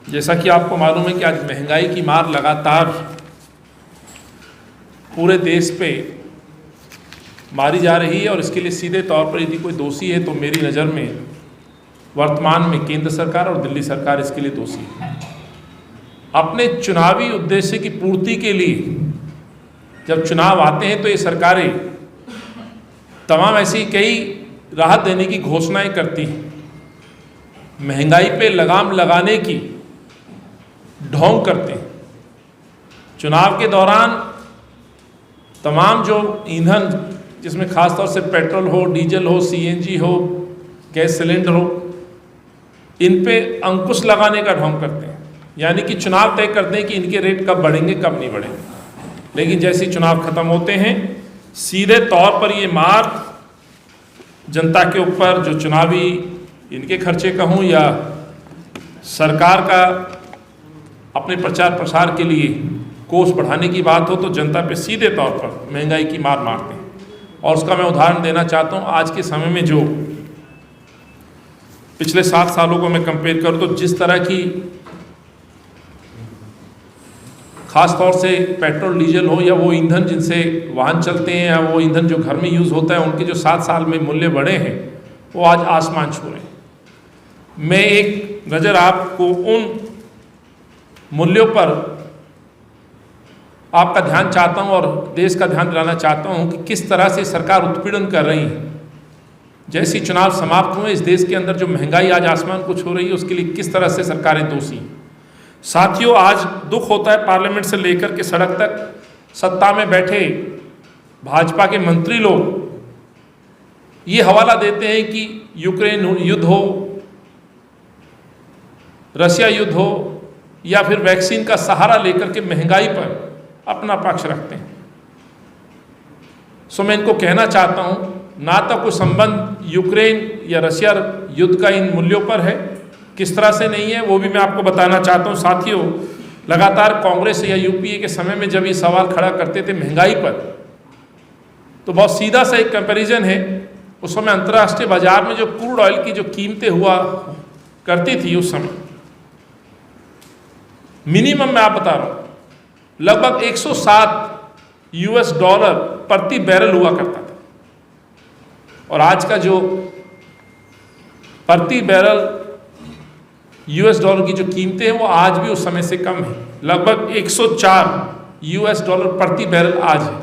जैसा कि आपको मालूम है कि आज महंगाई की मार लगातार पूरे देश पे मारी जा रही है और इसके लिए सीधे तौर पर यदि कोई दोषी है तो मेरी नज़र में वर्तमान में केंद्र सरकार और दिल्ली सरकार इसके लिए दोषी है। अपने चुनावी उद्देश्य की पूर्ति के लिए जब चुनाव आते हैं तो ये सरकारें तमाम ऐसी कई राहत देने की घोषणाएं करती हैं, महंगाई पे लगाम लगाने की ढोंग करते हैं। चुनाव के दौरान तमाम जो ईंधन जिसमें खासतौर से पेट्रोल हो, डीजल हो, सीएनजी हो, गैस सिलेंडर हो, इन पे अंकुश लगाने का ढोंग करते हैं। यानी कि चुनाव तय करते हैं कि इनके रेट कब बढ़ेंगे कब नहीं बढ़ेंगे, लेकिन जैसे ही चुनाव खत्म होते हैं सीधे तौर पर ये मार जनता के ऊपर, जो चुनावी इनके खर्चे कहूँ या सरकार का अपने प्रचार प्रसार के लिए कोष बढ़ाने की बात हो तो जनता पे सीधे तौर पर महंगाई की मार मारते हैं। और उसका मैं उदाहरण देना चाहता हूँ। आज के समय में जो पिछले 7 सालों को मैं कंपेयर करूँ तो जिस तरह की खास तौर से पेट्रोल डीजल हो या वो ईंधन जिनसे वाहन चलते हैं या वो ईंधन जो घर में यूज़ होता है, उनके जो 7 साल में मूल्य बढ़े हैं वो आज आसमान छू रहे हैं। मैं एक नज़र आपको उन मूल्यों पर आपका ध्यान चाहता हूं और देश का ध्यान दिलाना चाहता हूं कि किस तरह से सरकार उत्पीड़न कर रही है। जैसे चुनाव समाप्त हुए इस देश के अंदर जो महंगाई आज आसमान को छू रही है उसके लिए किस तरह से सरकारें दोषी हैं। साथियों, आज दुख होता है पार्लियामेंट से लेकर के सड़क तक सत्ता में बैठे भाजपा के मंत्री लोग ये हवाला देते हैं कि यूक्रेन युद्ध हो, रशिया युद्ध हो या फिर वैक्सीन का सहारा लेकर के महंगाई पर अपना पक्ष रखते हैं। सो मैं इनको कहना चाहता हूं, ना तो कोई संबंध यूक्रेन या रशिया युद्ध का इन मूल्यों पर है, किस तरह से नहीं है वो भी मैं आपको बताना चाहता हूं। साथियों, लगातार कांग्रेस या यूपीए के समय में जब ये सवाल खड़ा करते थे महंगाई पर तो बहुत सीधा सा एक कंपैरिजन है। उस समय अंतर्राष्ट्रीय बाजार में जो क्रूड ऑयल की जो कीमतें हुआ करती थी उस समय मिनिमम मैं आप बता रहा हूं लगभग 107 यूएस डॉलर प्रति बैरल हुआ करता था और आज का जो प्रति बैरल यूएस डॉलर की जो कीमतें हैं वो आज भी उस समय से कम है। लगभग 104 यूएस डॉलर प्रति बैरल आज है।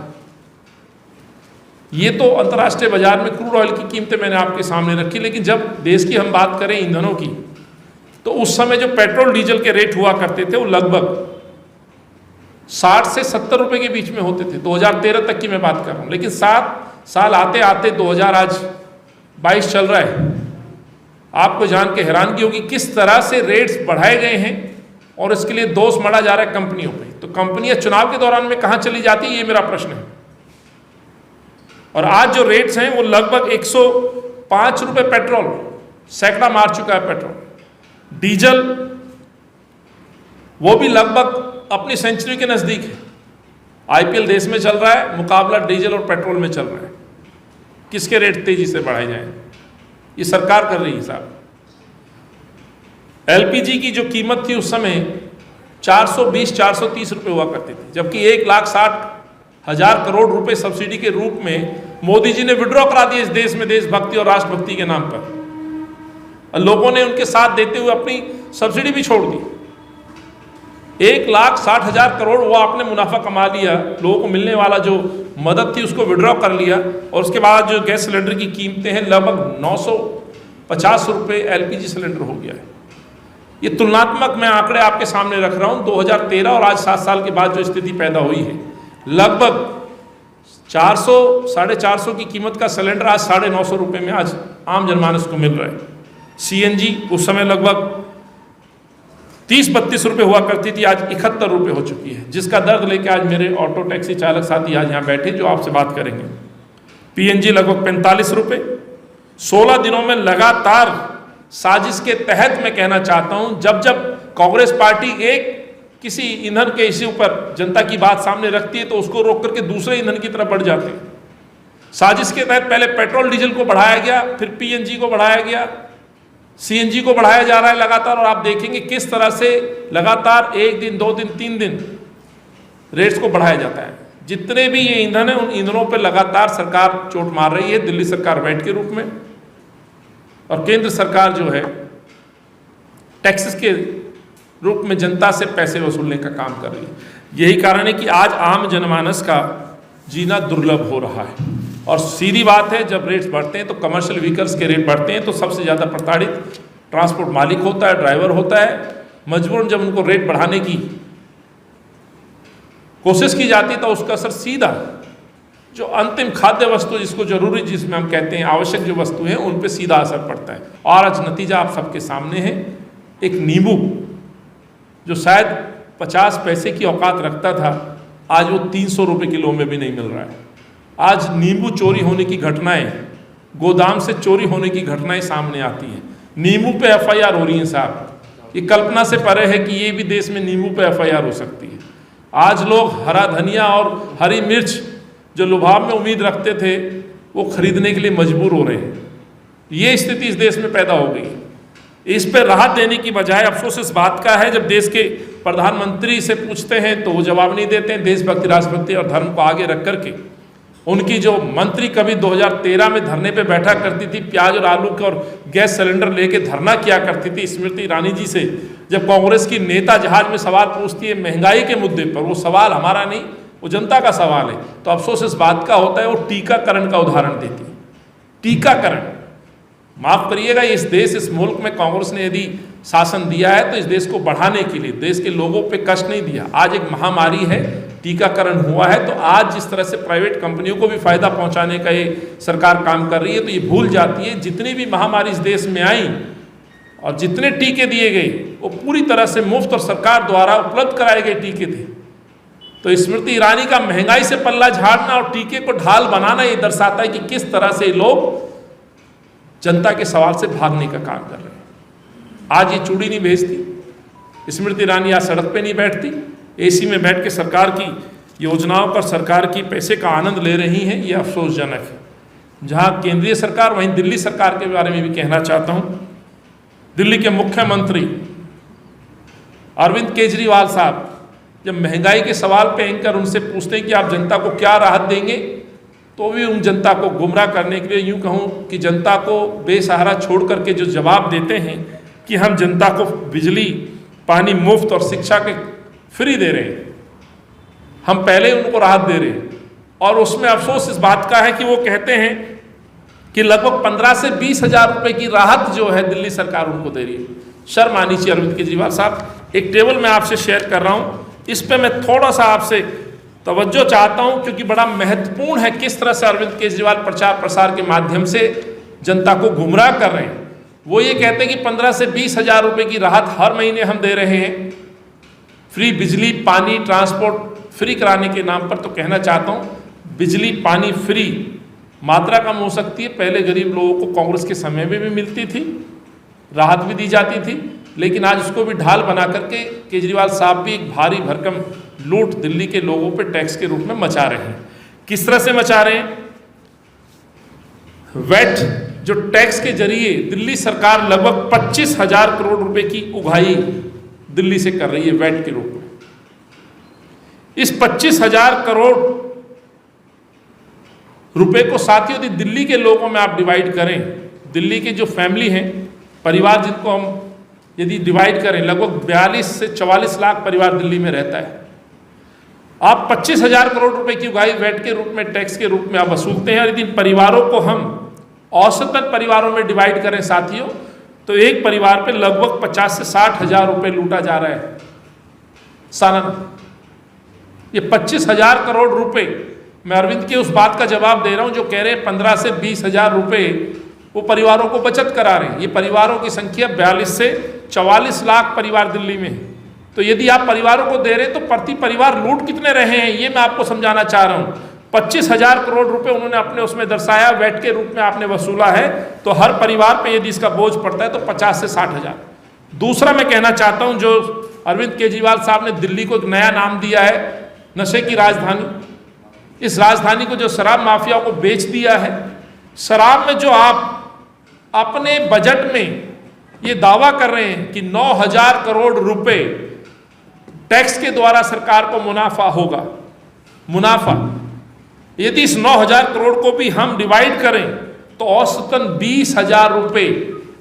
ये तो अंतर्राष्ट्रीय बाजार में क्रूड ऑयल की कीमतें मैंने आपके सामने रखी, लेकिन जब देश की हम बात करें ईंधनों की तो उस समय जो पेट्रोल डीजल के रेट हुआ करते थे वो लगभग 60 से 70 रुपए के बीच में होते थे। 2013 तक की मैं बात कर रहा हूँ, लेकिन 7 साल आते आते 2022 चल रहा है। आपको जान के हैरानगी होगी किस तरह से रेट्स बढ़ाए गए हैं और इसके लिए दोष मढ़ा जा रहा है कंपनियों पे। तो कंपनियां चुनाव के दौरान में कहाँ चली जाती है, ये मेरा प्रश्न है। और आज जो रेट्स हैं वो लगभग 105 रुपए पेट्रोल सैकड़ा मार चुका है। पेट्रोल डीजल वो भी लगभग अपनी सेंचुरी के नज़दीक है। आईपीएल देश में चल रहा है, मुकाबला डीजल और पेट्रोल में चल रहा है। किसके रेट तेजी से बढ़ाए जाएं, ये सरकार कर रही है साहब। एलपीजी की जो कीमत थी उस समय 420-430 रुपये हुआ करती थी, जबकि 1,60,000 करोड़ रुपए सब्सिडी के रूप में मोदी जी ने विड्रॉ करा दिए इस देश में देशभक्ति और राष्ट्रभक्ति के नाम पर। और लोगों ने उनके साथ देते हुए अपनी सब्सिडी भी छोड़ दी। 1,60,000 करोड़ वो आपने मुनाफा कमा लिया, लोगों को मिलने वाला जो मदद थी उसको विड्रॉ कर लिया। और उसके बाद जो गैस सिलेंडर की कीमतें हैं लगभग 950 रुपये एलपीजी सिलेंडर हो गया है। ये तुलनात्मक मैं आंकड़े आपके सामने रख रहा हूँ। 2013 और आज 7 साल के बाद जो स्थिति पैदा हुई है, लगभग 400-450 की कीमत का सिलेंडर आज 950 रुपये में आज आम जनमानस को मिल रहा है। सीएनजी उस समय लगभग 30-32 रुपये हुआ करती थी, आज 71 रुपये हो चुकी है, जिसका दर्द लेके आज मेरे ऑटो टैक्सी चालक साथी आज यहाँ बैठे जो आपसे बात करेंगे। पीएनजी लगभग 45 रुपये। 16 दिनों में लगातार साजिश के तहत मैं कहना चाहता हूँ, जब जब कांग्रेस पार्टी एक किसी ईंधन के इश्यू पर जनता की बात सामने रखती है तो उसको रोक करके दूसरे ईंधन की तरफ बढ़ जाते हैं। साजिश के तहत पहले पेट्रोल डीजल को बढ़ाया गया, फिर पीएनजी को बढ़ाया गया, सीएनजी को बढ़ाया जा रहा है लगातार, और आप देखेंगे किस तरह से लगातार 1 दिन 2 दिन 3 दिन रेट्स को बढ़ाया जाता है। जितने भी ये ईंधन है, उन ईंधनों पर लगातार सरकार चोट मार रही है, दिल्ली सरकार वैट के रूप में, और केंद्र सरकार जो है टैक्सेस के रूप में जनता से पैसे वसूलने का काम कर रही है। यही कारण है कि आज आम जनमानस का जीना दुर्लभ हो रहा है। और सीधी बात है, जब रेट्स बढ़ते हैं तो कमर्शियल व्हीकल्स के रेट बढ़ते हैं तो सबसे ज़्यादा प्रताड़ित ट्रांसपोर्ट मालिक होता है, ड्राइवर होता है। मजबूरन जब उनको रेट बढ़ाने की कोशिश की जाती है तो उसका असर सीधा जो अंतिम खाद्य वस्तु जिसको जरूरी, जिसमें हम कहते हैं आवश्यक जो वस्तु है, उन पे सीधा असर पड़ता है। और आज नतीजा आप सबके सामने है। एक नींबू जो शायद 50 पैसे की औकात रखता था, आज वो 300 रुपये किलो में भी नहीं मिल रहा है। आज नींबू चोरी होने की घटनाएं, गोदाम से चोरी होने की घटनाएं सामने आती हैं। नींबू पे एफआईआर हो रही है साहब, ये कल्पना से परे है कि ये भी देश में नींबू पे एफआईआर हो सकती है। आज लोग हरा धनिया और हरी मिर्च जो लुभाव में उम्मीद रखते थे, वो खरीदने के लिए मजबूर हो रहे हैं। ये स्थिति इस देश में पैदा हो गई। इस पर राहत देने की बजाय अफसोस इस बात का है, जब देश के प्रधानमंत्री से पूछते हैं तो वो जवाब नहीं देते हैं। देशभक्ति, राष्ट्रभक्ति और धर्म को आगे रख करके उनकी जो मंत्री कभी 2013 में धरने पे बैठा करती थी, प्याज और आलू का और गैस सिलेंडर लेके धरना किया करती थी, स्मृति ईरानी जी से जब कांग्रेस की नेता जहाज में सवाल पूछती है महंगाई के मुद्दे पर, वो सवाल हमारा नहीं, वो जनता का सवाल है, तो अफसोस इस बात का होता है वो टीकाकरण का उदाहरण देती है। टीकाकरण, माफ करिएगा, इस देश, इस मुल्क में कांग्रेस ने यदि शासन दिया है तो इस देश को बढ़ाने के लिए, देश के लोगों पे कष्ट नहीं दिया। आज एक महामारी है, टीकाकरण हुआ है, तो आज जिस तरह से प्राइवेट कंपनियों को भी फायदा पहुंचाने का ये सरकार काम कर रही है, तो ये भूल जाती है जितनी भी महामारी इस देश में आई और जितने टीके दिए गए वो पूरी तरह से मुफ्त और सरकार द्वारा उपलब्ध कराए गए टीके थे। तो स्मृति ईरानी का महंगाई से पल्ला झाड़ना और टीके को ढाल बनाना ये दर्शाता है कि किस तरह से लोग जनता के सवाल से भागने का काम कर रहे हैं। आज ये चूड़ी नहीं भेजती स्मृति ईरानी, आज सड़क पे नहीं बैठती, एसी में बैठ के सरकार की योजनाओं पर, सरकार की पैसे का आनंद ले रही हैं। ये अफसोसजनक है। जहां केंद्रीय सरकार, वहीं दिल्ली सरकार के बारे में भी कहना चाहता हूं। दिल्ली के मुख्यमंत्री अरविंद केजरीवाल साहब जब महंगाई के सवाल पे एंकर उनसे पूछते हैं कि आप जनता को क्या राहत देंगे, तो भी उन जनता को गुमराह करने के लिए, यूं कहूं कि जनता को बेसहारा छोड़ करके जो जवाब देते हैं कि हम जनता को बिजली, पानी मुफ्त और शिक्षा के फ्री दे रहे हैं, हम पहले उनको राहत दे रहे हैं। और उसमें अफसोस इस बात का है कि वो कहते हैं कि लगभग 15 से 20 हज़ार रुपये की राहत जो है दिल्ली सरकार उनको दे रही है। शर्म आनी चाहिए अरविंद केजरीवाल साहब। एक टेबल मैं आपसे शेयर कर रहा हूँ, इस पे मैं थोड़ा सा आपसे तवज्जो चाहता हूँ, क्योंकि बड़ा महत्वपूर्ण है किस तरह से अरविंद केजरीवाल प्रचार प्रसार के माध्यम से जनता को गुमराह कर रहे हैं। वो ये कहते हैं कि 15 से 20 हज़ार रुपये की राहत हर महीने हम दे रहे हैं, फ्री बिजली, पानी, ट्रांसपोर्ट फ्री कराने के नाम पर। तो कहना चाहता हूँ, बिजली पानी फ्री मात्रा कम हो सकती है, पहले गरीब लोगों को कांग्रेस के समय में भी मिलती थी, राहत भी दी जाती थी, लेकिन आज उसको भी ढाल बना करके केजरीवाल साहब भी एक भारी भरकम लूट दिल्ली के लोगों पे टैक्स के रूप में मचा रहे हैं। किस तरह से मचा रहे हैं? वैट जो टैक्स के जरिए दिल्ली सरकार लगभग 25,000 करोड़ रुपए की उगाही दिल्ली से कर रही है वैट के रूप में। इस 25,000 करोड़ रुपए को साथियों यदि दिल्ली के लोगों में आप डिवाइड करें, दिल्ली के जो फैमिली हैं, परिवार जिनको हम यदि डिवाइड करें, लगभग 42 से 44 लाख परिवार दिल्ली में रहता है। आप 25,000 करोड़ रुपए की उगाही वैट के रूप में, टैक्स के रूप में आप वसूलते हैं। और यदि परिवारों को हम औसतन परिवारों में डिवाइड करें साथियों, तो एक परिवार पे लगभग 50 से 60 हज़ार रुपये लूटा जा रहा है सालाना। ये 25,000 करोड़ रुपए, मैं अरविंद के उस बात का जवाब दे रहा हूं जो कह रहे हैं 15 से 20 हज़ार रुपये वो परिवारों को बचत करा रहे हैं। ये परिवारों की संख्या 42 से 44 लाख परिवार दिल्ली में है। तो यदि आप परिवारों को दे रहे हैं तो प्रति परिवार लूट कितने रहे हैं, ये मैं आपको समझाना चाह रहा हूँ। 25,000 करोड़ रुपए उन्होंने अपने उसमें दर्शाया, वैट के रूप में आपने वसूला है, तो हर परिवार पे यदि इसका बोझ पड़ता है तो 50 से 60 हज़ार। दूसरा मैं कहना चाहता हूँ, जो अरविंद केजरीवाल साहब ने दिल्ली को एक नया नाम दिया है, नशे की राजधानी। इस राजधानी को जो शराब माफिया को बेच दिया है, शराब में जो आप अपने बजट में ये दावा कर रहे हैं कि 9,000 करोड़ रुपए टैक्स के द्वारा सरकार को मुनाफा होगा। मुनाफा यदि इस 9,000 करोड़ को भी हम डिवाइड करें तो औसतन 20,000 रुपए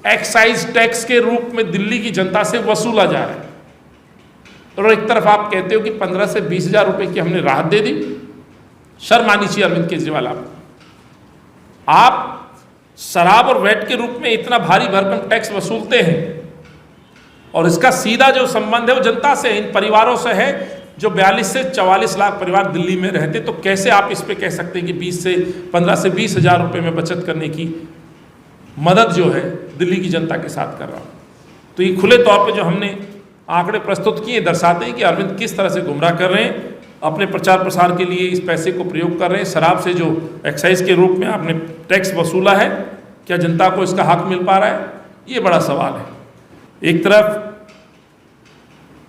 एक्साइज टैक्स के रूप में दिल्ली की जनता से वसूला जा रहा है। और एक तरफ आप कहते हो कि 15 से 20,000 रुपए की हमने राहत दे दी। शर्म आनी चाहिए अरविंद केजरीवाल आप शराब और वैट के रूप में इतना भारी भरकम टैक्स वसूलते हैं और इसका सीधा जो संबंध है वो जनता से, इन परिवारों से है जो 42 से 44 लाख परिवार दिल्ली में रहते। तो कैसे आप इस पे कह सकते हैं कि 15 से 20,000 रुपए में बचत करने की मदद जो है दिल्ली की जनता के साथ कर रहा हूं। तो ये खुले तौर पे जो हमने आंकड़े प्रस्तुत किए दर्शाते हैं कि अरविंद किस तरह से गुमराह कर रहे हैं, अपने प्रचार प्रसार के लिए इस पैसे को प्रयोग कर रहे हैं। शराब से जो एक्साइज के रूप में आपने टैक्स वसूला है, क्या जनता को इसका हक मिल पा रहा है? ये बड़ा सवाल है। एक तरफ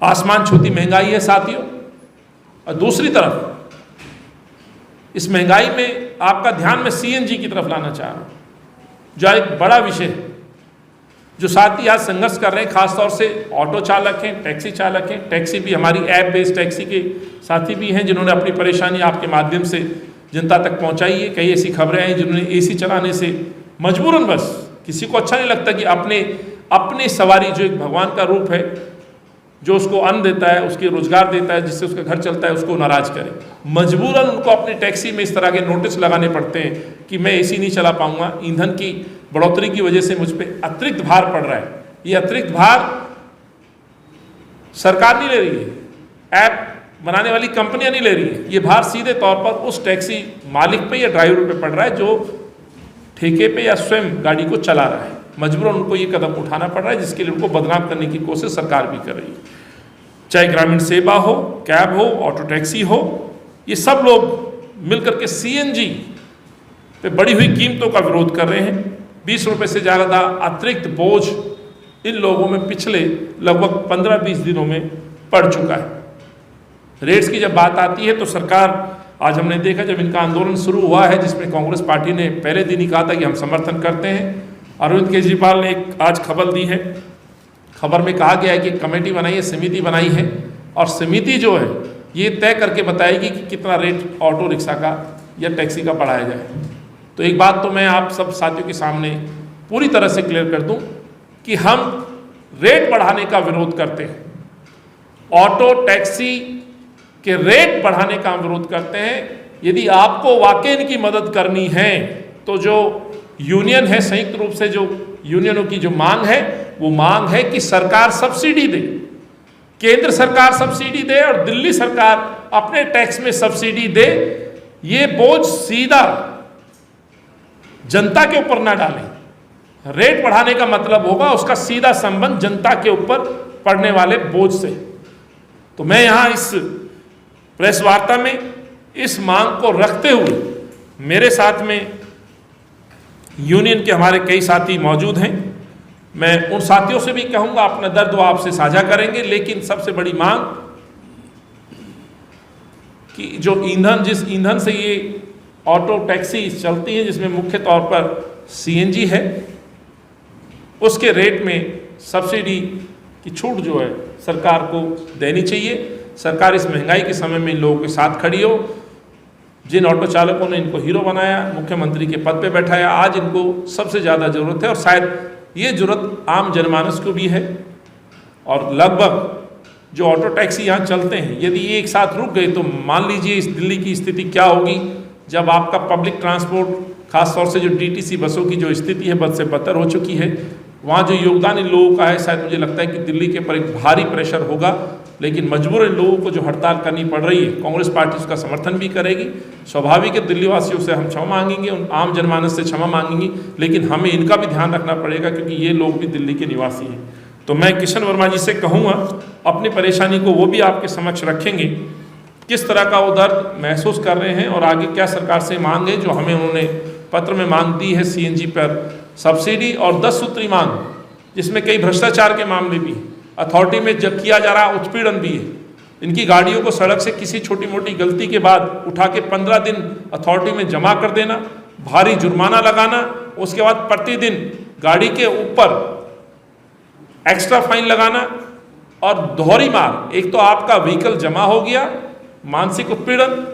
आसमान छूती महंगाई है साथियों, और दूसरी तरफ इस महंगाई में आपका ध्यान मैं सीएनजी की तरफ लाना चाह रहा हूं, जो एक बड़ा विषय है, जो साथी आज संघर्ष कर रहे हैं, खासतौर से ऑटो चालक हैं, टैक्सी चालक हैं। टैक्सी भी हमारी ऐप बेस्ड टैक्सी के साथी भी हैं जिन्होंने अपनी परेशानी आपके माध्यम से जनता तक पहुंचाई है। कई ऐसी खबरें हैं जिन्होंने एसी चलाने से मजबूरन, बस किसी को अच्छा नहीं लगता कि अपने सवारी जो एक भगवान का रूप है, जो उसको अन्न देता है, उसके रोजगार देता है, जिससे उसका घर चलता है, उसको नाराज करे। मजबूरन उनको अपनी टैक्सी में इस तरह के नोटिस लगाने पड़ते हैं कि मैं एसी नहीं चला पाऊंगा, ईंधन की बढ़ोतरी की वजह से मुझ पर अतिरिक्त भार पड़ रहा है। ये अतिरिक्त भार सरकार नहीं ले रही है, ऐप बनाने वाली कंपनियां नहीं ले रही है, ये भार सीधे तौर पर उस टैक्सी मालिक पे या ड्राइवर पे पड़ रहा है जो ठेके पे या स्वयं गाड़ी को चला रहा है। मजबूरन उनको ये कदम उठाना पड़ रहा है, जिसके लिए उनको बदनाम करने की कोशिश सरकार भी कर रही है। चाहे ग्रामीण सेवा हो, कैब हो, ऑटो टैक्सी हो, ये सब लोग मिलकर के सीएनजी पे बढ़ी हुई कीमतों का विरोध कर रहे हैं। 20 रुपये से ज़्यादा अतिरिक्त बोझ इन लोगों में पिछले लगभग 15-20 दिनों में पड़ चुका है। रेट्स की जब बात आती है तो सरकार, आज हमने देखा जब इनका आंदोलन शुरू हुआ है, जिसमें कांग्रेस पार्टी ने पहले दिन ही कहा था कि हम समर्थन करते हैं, अरविंद केजरीवाल ने एक आज खबर दी है। खबर में कहा गया है कि कमेटी बनाई है, समिति बनाई है, और समिति जो है ये तय करके बताएगी कि कितना रेट ऑटो रिक्शा का या टैक्सी का बढ़ाया जाए। तो एक बात तो मैं आप सब साथियों के सामने पूरी तरह से क्लियर कर दूं कि हम रेट बढ़ाने का विरोध करते हैं, ऑटो टैक्सी के रेट बढ़ाने का हम विरोध करते हैं। यदि आपको वाकई इनकी मदद करनी है तो जो यूनियन है, संयुक्त रूप से जो यूनियनों की जो मांग है, वो मांग है कि सरकार सब्सिडी दे, केंद्र सरकार सब्सिडी दे और दिल्ली सरकार अपने टैक्स में सब्सिडी दे। ये बोझ सीधा जनता के ऊपर ना डालें। रेट बढ़ाने का मतलब होगा उसका सीधा संबंध जनता के ऊपर पड़ने वाले बोझ से। तो मैं यहां इस प्रेस वार्ता में इस मांग को रखते हुए, मेरे साथ में यूनियन के हमारे कई साथी मौजूद हैं, मैं उन साथियों से भी कहूंगा अपना दर्द वो आपसे साझा करेंगे। लेकिन सबसे बड़ी मांग कि जो ईंधन, जिस ईंधन से ये ऑटो टैक्सी चलती है, जिसमें मुख्य तौर पर सीएनजी है, उसके रेट में सब्सिडी की छूट जो है सरकार को देनी चाहिए। सरकार इस महंगाई के समय में इन लोगों के साथ खड़ी हो। जिन ऑटो चालकों ने इनको हीरो बनाया, मुख्यमंत्री के पद पे बैठाया, आज इनको सबसे ज़्यादा ज़रूरत है, और शायद ये ज़रूरत आम जनमानस को भी है। और लगभग जो ऑटो टैक्सी यहाँ चलते हैं, यदि ये एक साथ रुक गए तो मान लीजिए इस दिल्ली की स्थिति क्या होगी, जब आपका पब्लिक ट्रांसपोर्ट, खासतौर से जो डीटीसी बसों की जो स्थिति है बद से बदतर हो चुकी है, वहाँ जो योगदान इन लोगों का है, शायद मुझे लगता है कि दिल्ली के ऊपर एक भारी प्रेशर होगा। लेकिन मजबूर इन लोगों को जो हड़ताल करनी पड़ रही है, कांग्रेस पार्टी उसका समर्थन भी करेगी। स्वाभाविक है दिल्ली वासियों से हम क्षमा मांगेंगे, उन आम जनमानस से क्षमा मांगेंगे, लेकिन हमें इनका भी ध्यान रखना पड़ेगा क्योंकि ये लोग भी दिल्ली के निवासी हैं। तो मैं किशन वर्मा जी से कहूँगा अपनी परेशानी को वो भी आपके समक्ष रखेंगे, किस तरह का वो दर्द महसूस कर रहे हैं और आगे क्या सरकार से मांग है। जो हमें उन्होंने पत्र में मांग दी है सीएनजी पर सब्सिडी, और 10 सूत्री मांग, जिसमें कई भ्रष्टाचार के मामले भी, अथॉरिटी में जब किया जा रहा उत्पीड़न भी है। इनकी गाड़ियों को सड़क से किसी छोटी मोटी गलती के बाद उठा के 15 दिन अथॉरिटी में जमा कर देना, भारी जुर्माना लगाना, उसके बाद प्रतिदिन गाड़ी के ऊपर एक्स्ट्रा फाइन लगाना और दोहरी मार। एक तो आपका व्हीकल जमा हो गया, मानसिक उत्पीड़न,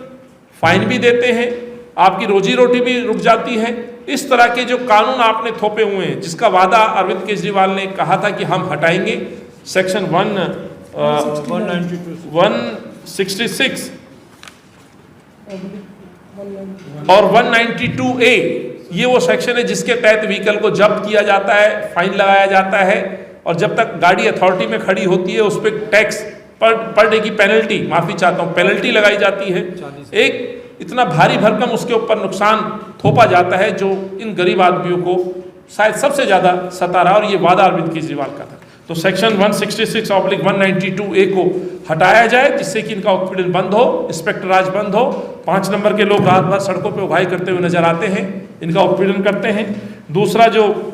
फाइन भी देते हैं, आपकी रोजी रोटी भी रुक जाती है। इस तरह के जो कानून आपने थोपे हुए हैं, जिसका वादा अरविंद केजरीवाल ने कहा था कि हम हटाएंगे, सेक्शन 166 और 192A, ये वो सेक्शन है जिसके तहत व्हीकल को जब्त किया जाता है, फाइन लगाया जाता है, और जब तक गाड़ी अथॉरिटी में खड़ी होती है उस पर टैक्स पर डे की पेनल्टी, माफी चाहता हूँ, पेनल्टी लगाई जाती है। एक इतना भारी भरकम उसके ऊपर नुकसान थोपा जाता है जो इन गरीब आदमियों को शायद सबसे ज़्यादा सता रहा, और ये वादा अरविंद केजरीवाल का था। तो सेक्शन 166/192A को हटाया जाए, जिससे कि इनका उत्पीड़न बंद हो, इंस्पेक्टर राज बंद हो। 5 नंबर के लोग रात भर सड़कों पर उघाई करते हुए नजर आते हैं, इनका उत्पीड़न करते हैं। दूसरा, जो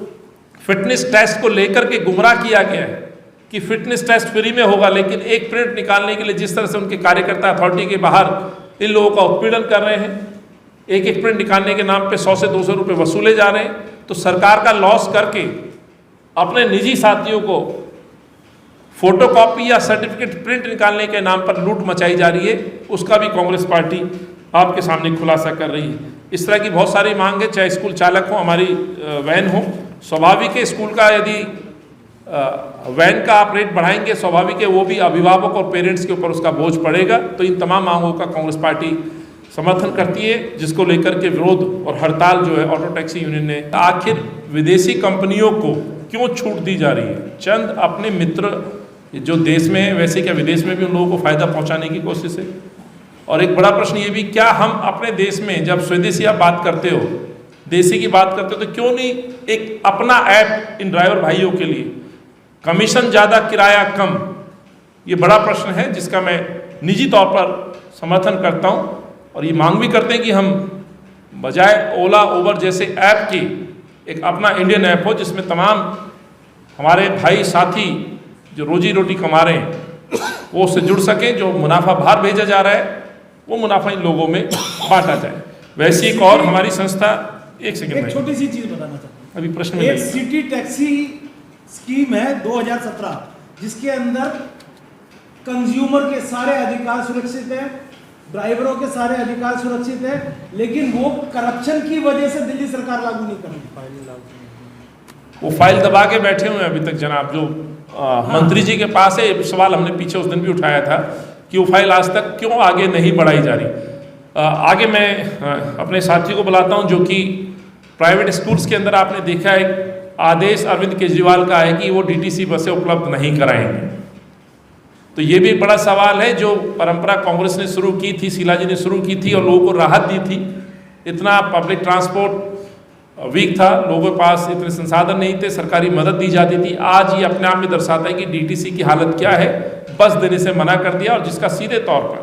फिटनेस टेस्ट को लेकर के गुमराह किया गया है कि फिटनेस टेस्ट फ्री में होगा, लेकिन एक प्रिंट निकालने के लिए जिस तरह से उनके कार्यकर्ता अथॉरिटी के बाहर इन लोगों का उत्पीड़न कर रहे हैं, एक प्रिंट निकालने के नाम पे 100 से 200 रुपये वसूले जा रहे हैं, तो सरकार का लॉस करके अपने निजी साथियों को फोटोकॉपी या सर्टिफिकेट प्रिंट निकालने के नाम पर लूट मचाई जा रही है, उसका भी कांग्रेस पार्टी आपके सामने खुलासा कर रही है। इस तरह की बहुत सारी मांग है, चाहे स्कूल चालक हो, हमारी वैन हो। स्वाभाविक है स्कूल का यदि वैन का आप रेट बढ़ाएंगे, स्वाभाविक है वो भी अभिभावक और पेरेंट्स के ऊपर उसका बोझ पड़ेगा। तो इन तमाम मांगों का कांग्रेस पार्टी समर्थन करती है, जिसको लेकर के विरोध और हड़ताल जो है ऑटो टैक्सी यूनियन ने। आखिर विदेशी कंपनियों को क्यों छूट दी जा रही है? चंद अपने मित्र जो देश में है, वैसे क्या विदेश में भी उन लोगों को फायदा पहुंचाने की कोशिश है? और एक बड़ा प्रश्न ये भी, क्या हम अपने देश में जब स्वदेशी आप बात करते हो, देसी की बात करते हो, तो क्यों नहीं एक अपना ऐप इन ड्राइवर भाइयों के लिए, कमीशन ज़्यादा किराया कम? ये बड़ा प्रश्न है जिसका मैं निजी तौर पर समर्थन करता हूँ, और ये मांग भी करते हैं कि हम बजाय ओला उबर जैसे ऐप की एक अपना इंडियन ऐप हो, जिसमें तमाम हमारे भाई साथी जो रोजी रोटी कमा रहे हैं वो उससे जुड़ सकें। जो मुनाफा बाहर भेजा जा रहा है वो मुनाफा इन लोगों में बांटा जाए। वैसे एक और हमारी संस्था, एक छोटी सी चीज बताना चाहता हूँ, अभी प्रश्न में एक सिटी टैक्सी स्कीम है 2017, जिसके अंदर कंज्यूमर के सारे अधिकार सुरक्षित हैं, ड्राइवरों के सारे अधिकार सुरक्षित हैं, लेकिन वो करप्शन की वजह से दिल्ली सरकार लागू नहीं कर रही। वो फाइल दबा के बैठे हुए हैं अभी तक जनाब, जो मंत्री जी के पास है। सवाल हमने पीछे उस दिन भी उठाया था कि वो फाइल आज तक क्यों आगे नहीं बढ़ाई जा रही। आगे मैं अपने साथियों को बुलाता हूं, जो कि प्राइवेट स्कूल्स के अंदर आपने देखा है आदेश अरविंद केजरीवाल का है कि वो डीटीसी बसें उपलब्ध नहीं कराएंगे। तो ये भी बड़ा सवाल है, जो परंपरा कांग्रेस ने शुरू की थी, शीला जी ने शुरू की थी और लोगों को राहत दी थी। इतना पब्लिक ट्रांसपोर्ट वीक था, लोगों के पास इतने संसाधन नहीं थे, सरकारी मदद दी जाती थी। आज ये अपने आप में दर्शाता है कि डीटीसी की हालत क्या है, बस देने से मना कर दिया, और जिसका सीधे तौर पर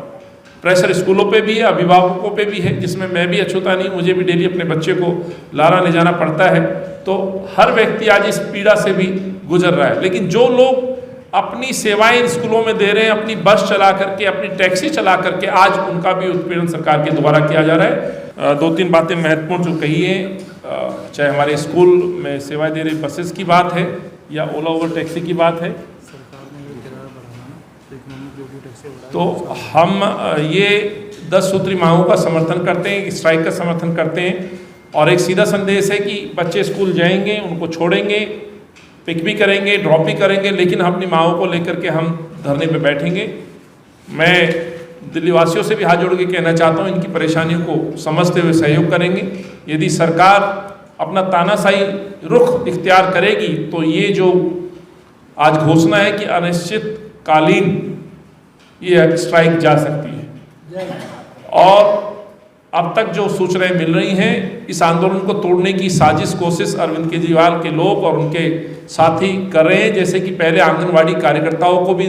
प्रेशर स्कूलों पे भी है, अभिभावकों पे भी है, जिसमें मैं भी अछूता नहीं, मुझे भी डेली अपने बच्चे को लाना ले जाना पड़ता है। तो हर व्यक्ति आज इस पीड़ा से भी गुजर रहा है। लेकिन जो लोग अपनी सेवाएं स्कूलों में दे रहे हैं, अपनी बस चला करके, अपनी टैक्सी चला करके, आज उनका भी उत्पीड़न सरकार के द्वारा किया जा रहा है। 2-3 बातें महत्वपूर्ण जो कही है, चाहे हमारे स्कूल में सेवाएं दे रही बसेस की बात है या ओला उबर टैक्सी की बात है, तो हम ये 10 सूत्री मांगों का समर्थन करते हैं, स्ट्राइक का समर्थन करते हैं। और एक सीधा संदेश है कि बच्चे स्कूल जाएंगे, उनको छोड़ेंगे, पिक भी करेंगे, ड्रॉप भी करेंगे, लेकिन हम अपनी मांगों को लेकर के हम धरने पे बैठेंगे। मैं दिल्ली वासियों से भी हाथ जोड़ के कहना चाहता हूँ, इनकी परेशानियों को समझते हुए सहयोग करेंगे। यदि सरकार अपना तानाशाही रुख इख्तियार करेगी तो ये जो आज घोषणा है कि अनिश्चितकालीन ये स्ट्राइक जा सकती है। और अब तक जो सूचनाएं मिल रही हैं, इस आंदोलन को तोड़ने की साजिश कोशिश अरविंद केजरीवाल के लोग और उनके साथी कर रहे हैं। जैसे कि पहले आंगनवाड़ी कार्यकर्ताओं को भी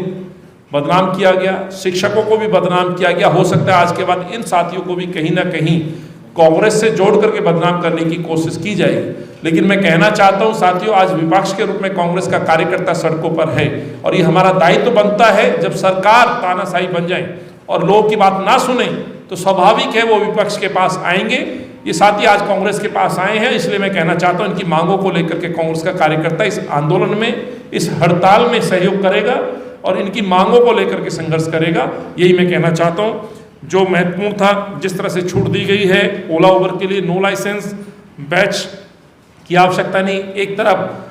बदनाम किया गया, शिक्षकों को भी बदनाम किया गया, हो सकता है आज के बाद इन साथियों को भी कहीं ना कहीं कांग्रेस से जोड़ करके बदनाम करने की कोशिश की जाएगी। लेकिन मैं कहना चाहता हूं साथियों, आज विपक्ष के रूप में कांग्रेस का कार्यकर्ता सड़कों पर है, और ये हमारा दायित्व बनता है। जब सरकार तानाशाही बन जाए और लोगों की बात ना सुने तो स्वाभाविक है वो विपक्ष के पास आएंगे। ये साथी आज कांग्रेस के पास आए हैं, इसलिए मैं कहना चाहता हूं इनकी मांगों को लेकर के कांग्रेस का कार्यकर्ता इस आंदोलन में इस हड़ताल में सहयोग करेगा और इनकी मांगों को लेकर के संघर्ष करेगा। यही मैं कहना चाहता हूँ। जो महत्वपूर्ण था, जिस तरह से छूट दी गई है ओला उबर के लिए, नो लाइसेंस बैच की आवश्यकता नहीं। एक तरफ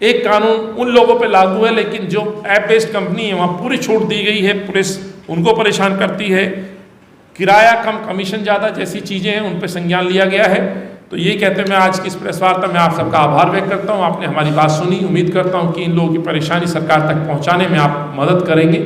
एक कानून उन लोगों पे लागू है, लेकिन जो ऐप बेस्ड कंपनी है वहाँ पूरी छूट दी गई है। पुलिस उनको परेशान करती है। किराया कम, कमीशन ज़्यादा जैसी चीज़ें हैं उन पर संज्ञान लिया गया है। तो ये कहते हैं मैं आज की इस प्रेस वार्ता में आप सबका आभार व्यक्त करता हूँ। आपने हमारी बात सुनी। उम्मीद करता हूँ कि इन लोगों की परेशानी सरकार तक पहुँचाने में आप मदद करेंगे।